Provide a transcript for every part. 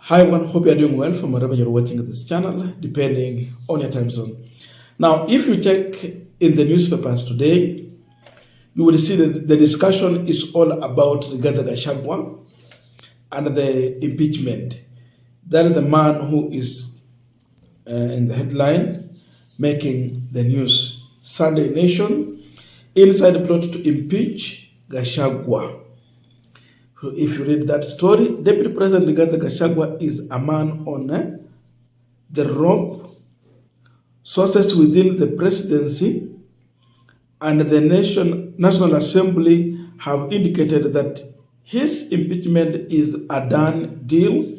Hi everyone, hope you are doing well from wherever you're watching this channel, depending on your time zone. Now, if you check in the newspapers today, you will see that the discussion is all about Gachagwa and the impeachment. That is the man who is in the headline, making the news. Sunday Nation, inside plot to impeach Gachagwa. So if you read that story, Deputy President Gachagwa is a man on the rope. Sources within the presidency and the National Assembly have indicated that his impeachment is a done deal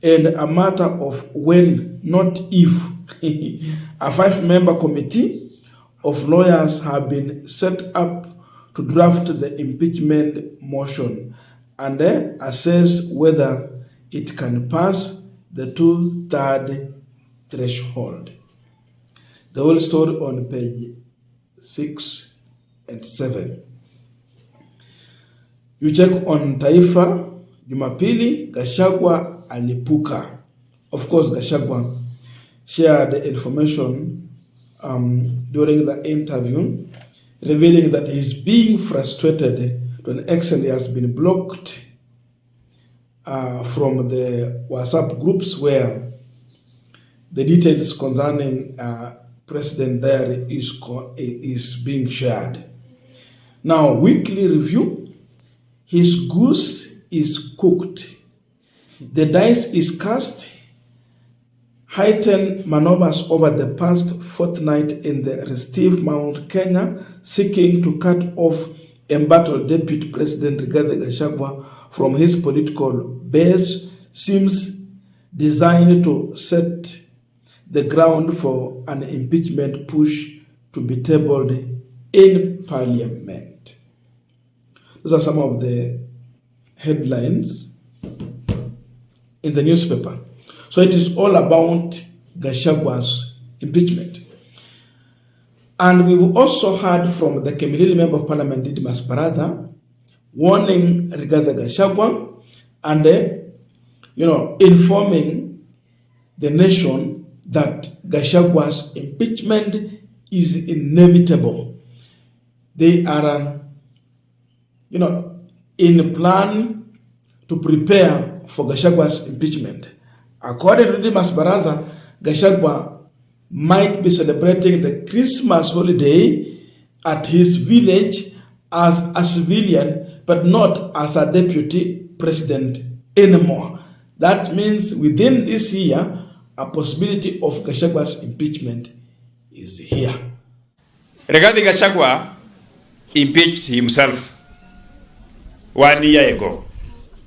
and a matter of when, not if. A 5-member committee of lawyers have been set up to draft the impeachment motion and assess whether it can pass the 2/3 threshold. The whole story on page 6 and 7. You check on Taifa, Jumapili, Gachagwa alipuka. Of course, Gachagwa shared information during the interview, revealing that he's being frustrated to an extent he has been blocked from the WhatsApp groups where the details concerning President Diary is being shared. Now, weekly review, his goose is cooked. The dice is cast. Heightened maneuvers over the past fortnight in the restive Mount Kenya, seeking to cut off embattled Deputy President Gachagwa from his political base, seems designed to set the ground for an impeachment push to be tabled in Parliament. Those are some of the headlines in the newspaper. So it is all about Gachagwa's impeachment. And we've also heard from the Kimilili Member of Parliament, Didmas Baratha, warning regarding Gachagwa and, informing the nation that Gachagwa's impeachment is inevitable. They are, in plan to prepare for Gachagwa's impeachment. According to Didmas Baratha, Gachagwa might be celebrating the Christmas holiday at his village as a civilian, but not as a deputy president anymore. That means within this year, a possibility of Gachagwa's impeachment is here. Rigathi Gachagwa impeached himself 1 year ago.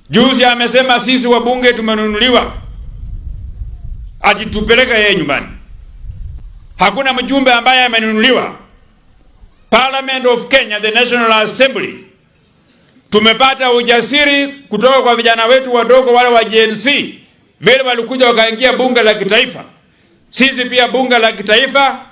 Juzi amesema sisi wabunge tumenunuliwa, ati tupeleka yeye nyumbani. Hakuna mjumbe ambaye amenunuliwa. Parliament of Kenya, the National Assembly, tumepata ujasiri kutoka kwa vijana wetu wadogo wale wa Gen Z, vile walikuja wakaingia bunge la kitaifa. Sisi pia bunge la kitaifa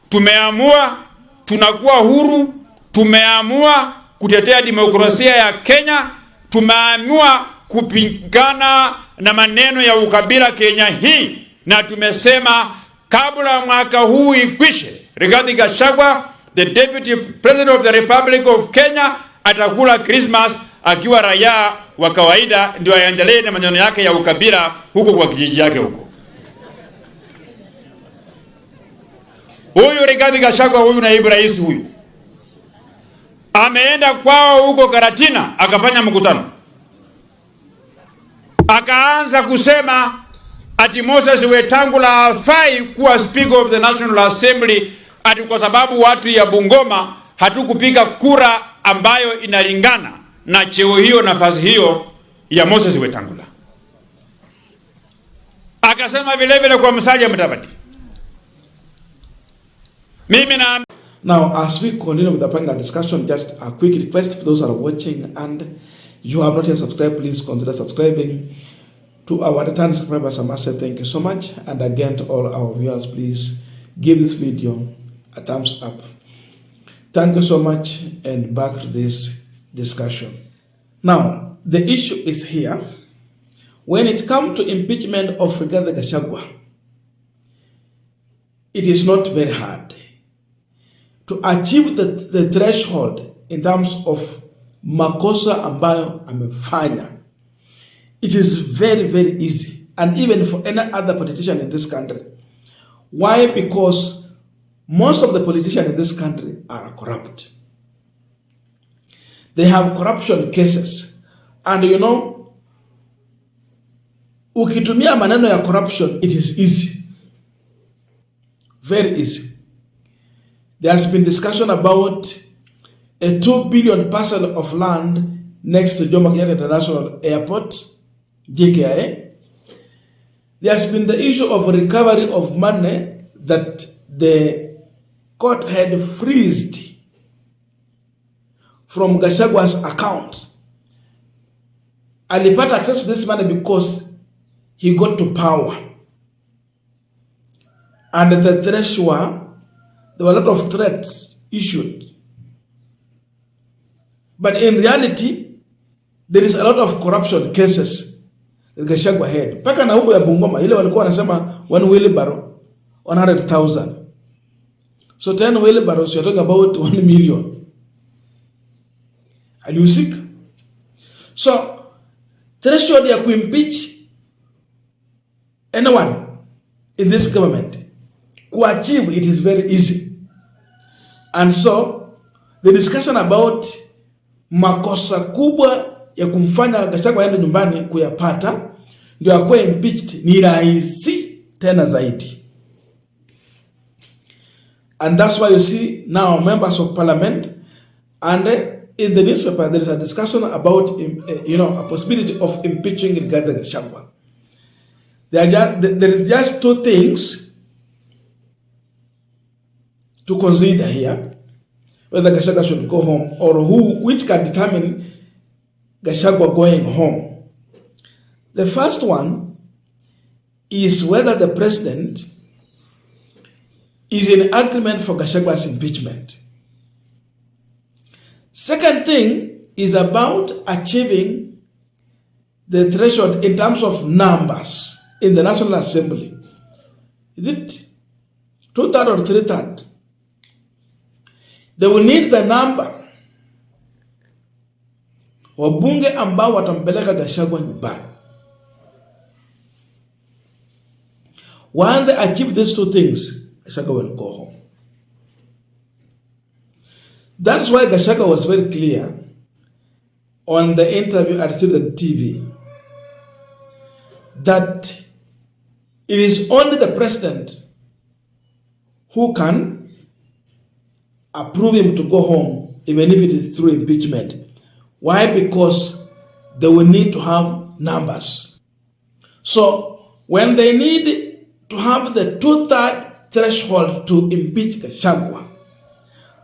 tumeamua tunakuwa huru, tumeamua kutetea demokrasia ya Kenya, tumeamua kupingana na maneno ya ukabila Kenya hii, na tumesema kabla mwaka huu ikwishe, Rigathi Gachagwa, the Deputy President of the Republic of Kenya, atakula Christmas akiwa raia wa kawaida, ndio aendelee na maneno yake ya ukabila huko kwa kijiji yake huko. Huyu Rigathi Gachagwa, huyu naibu rais huyu, ameenda kwao huko Karatina akafanya mkutano. Akaanza kusema ati Moses Wetangula hafai kuwa Speaker of the National Assembly, ati kwa sababu watu ya Bungoma hatukupiga kura ambayo inalingana na cheo hiyo, nafasi hiyo ya Moses Wetangula. Akasema vile vile kwa Musalia Mudavadi. Now, as we continue with the panel discussion, just a quick request for those who are watching and you have not yet subscribed, please consider subscribing. To our return subscribers, I must say thank you so much. And again, to all our viewers, please give this video a thumbs up. Thank you so much, and back to this discussion. Now, the issue is here. when it comes to impeachment of Rigathi Gachagua, it is not very hard to achieve the threshold in terms of makosa ambayo amefanya. It is very, very easy, and even for any other politician in this country. Why? Because most of the politicians in this country are corrupt. They have corruption cases. And you know, ukitumia maneno ya corruption, it is easy. Very easy. There has been discussion about a 2 billion parcel of land next to Jomo Kenyatta International Airport, JKIA. There has been the issue of recovery of money that the court had freezed from Gachagwa's account. Alipata access to this money because he got to power. And the threshold, there were a lot of threats issued. But in reality, there is a lot of corruption cases that Gachagwa had. Paka na huko ya Bungoma, ile walikuwa wanasema 1 wheelbarrow, 100,000. So 10 wheelbarrows, you're talking about 1 million. Alihusika. So, threshold ya kuimpeach anyone in this government, kuachieve, it is very easy. And so, the discussion about makosa kubwa ya kumfanya Gachagwa aende nyumbani kuyapata ndio akuwe impeached ni rahisi tena zaidi. And that's why you see now members of parliament, and in the newspaper there is a discussion about a possibility of impeaching Rigathi Gachagwa. There is just two things to consider here, whether Gachagua should go home or which can determine Gachagua going home. The first one is whether the president is in agreement for Gachagwa's impeachment. Second thing is about achieving the threshold in terms of numbers in the National Assembly. Is it 2/3 or 3/3? They will need the number wabunge ambao watampeleka Gachagua nyumbani. When they achieve these two things, Gachagua will go home. That's why Gachagua was very clear on the interview at Citizen TV that it is only the president who can approve him to go home, even if it is through impeachment. Why? Because they will need to have numbers. So when they need to have the 2/3 threshold to impeach Gachagua,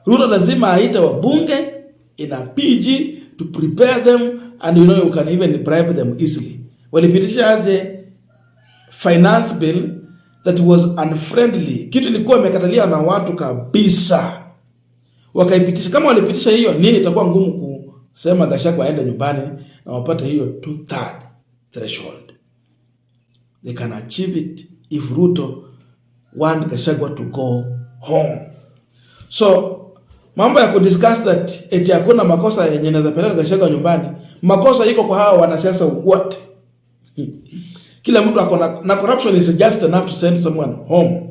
Ruto lazima aita wabunge in a PG to prepare them, and you can even bribe them easily. Walipitisha aje finance bill that was unfriendly, kitu ilikuwa imekataliwa na watu kabisa, wakaipitisha. Kama walipitisha hiyo, nini itakuwa ngumu kusema Gachagua aende nyumbani na wapate hiyo 2/3 threshold? They can achieve it if Ruto want Gachagua to go home. So mambo ya kudiscuss that eti hakuna makosa yenye naweza peleka Gachagua nyumbani, makosa iko kwa hawa wanasiasa wote. Kila mtu akona na corruption is just enough to send someone home.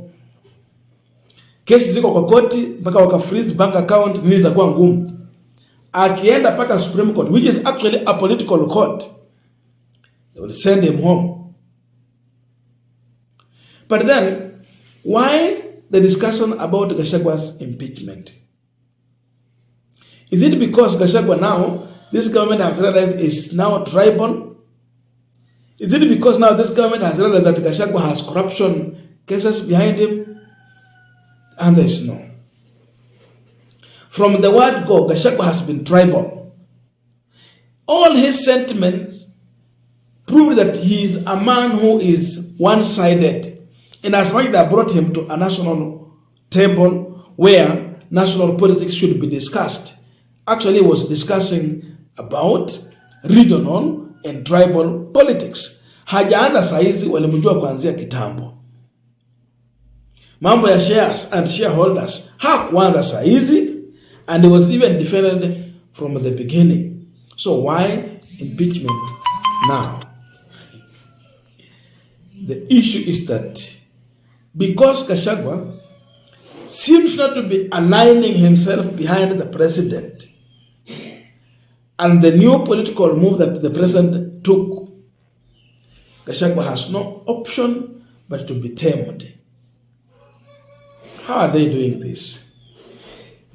Kesi ziko kwa koti mpaka waka freeze bank account, nini itakuwa ngumu. Akienda paka Supreme Court, which is actually a political court, they will send him home. But then, why the discussion about Gachagwa's impeachment? Is it because Gachagua now, this government has realized is now tribal? Is it because now this government has realized that Gachagua has corruption cases behind him? And there is no. From the word go, Gachagua has been tribal. All his sentiments prove that he is a man who is one-sided. And as much that brought him to a national table where national politics should be discussed, actually was discussing about regional and tribal politics. Hajaanza saizi, walimjua kuanzia kitambo. Mambo ya shares and shareholders hakuanza saizi, and he was even defended from the beginning. So why impeachment now? The issue is that because Gachagwa seems not to be aligning himself behind the president and the new political move that the president took, Gachagwa has no option but to be tamed. How are they doing this?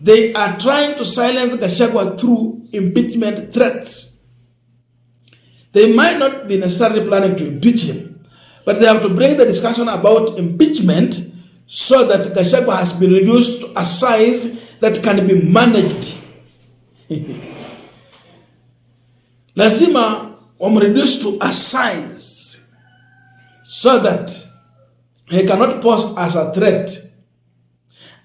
They are trying to silence Gachagwa through impeachment threats. They might not be necessarily planning to impeach him, but they have to bring the discussion about impeachment so that Gachagwa has been reduced to a size that can be managed. Lazima reduced to a size so that he cannot pose as a threat.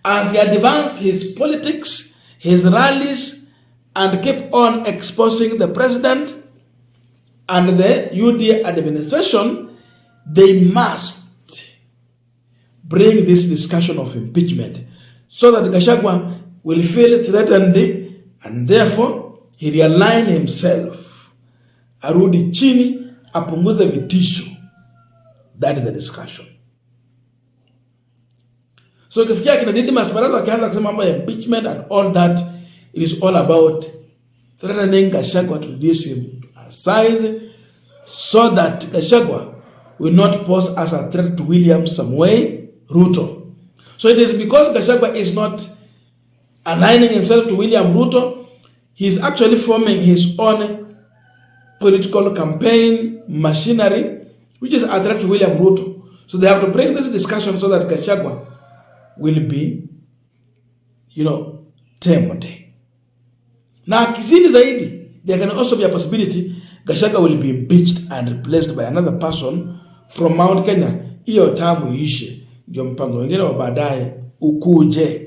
As he advances his politics, his rallies, and keep on exposing the president and the UDA administration, they must bring this discussion of impeachment so that Gachagwa will feel threatened, and therefore he realign himself. Arudi chini, apunguze vitisho. That is the discussion. So ukisikia kina Didmus Baraza akianza kusema mambo ya impeachment and all that, it is all about threatening Gachagwa to reduce him to a size so that Gachagwa will not pose as a threat to William Samoei Ruto. So it is because Gachagwa is not aligning himself to William Ruto, he is actually forming his own political campaign machinery, which is a threat to William Ruto. So they have to bring this discussion so that Gachagwa will be, tamed. Now, kizidi zaidi, there can also be a possibility Gachagwa will be impeached and replaced by another person from Mount Kenya. Hiyo tamu ishe, ndio mpango wengine wa baadaye ukuje.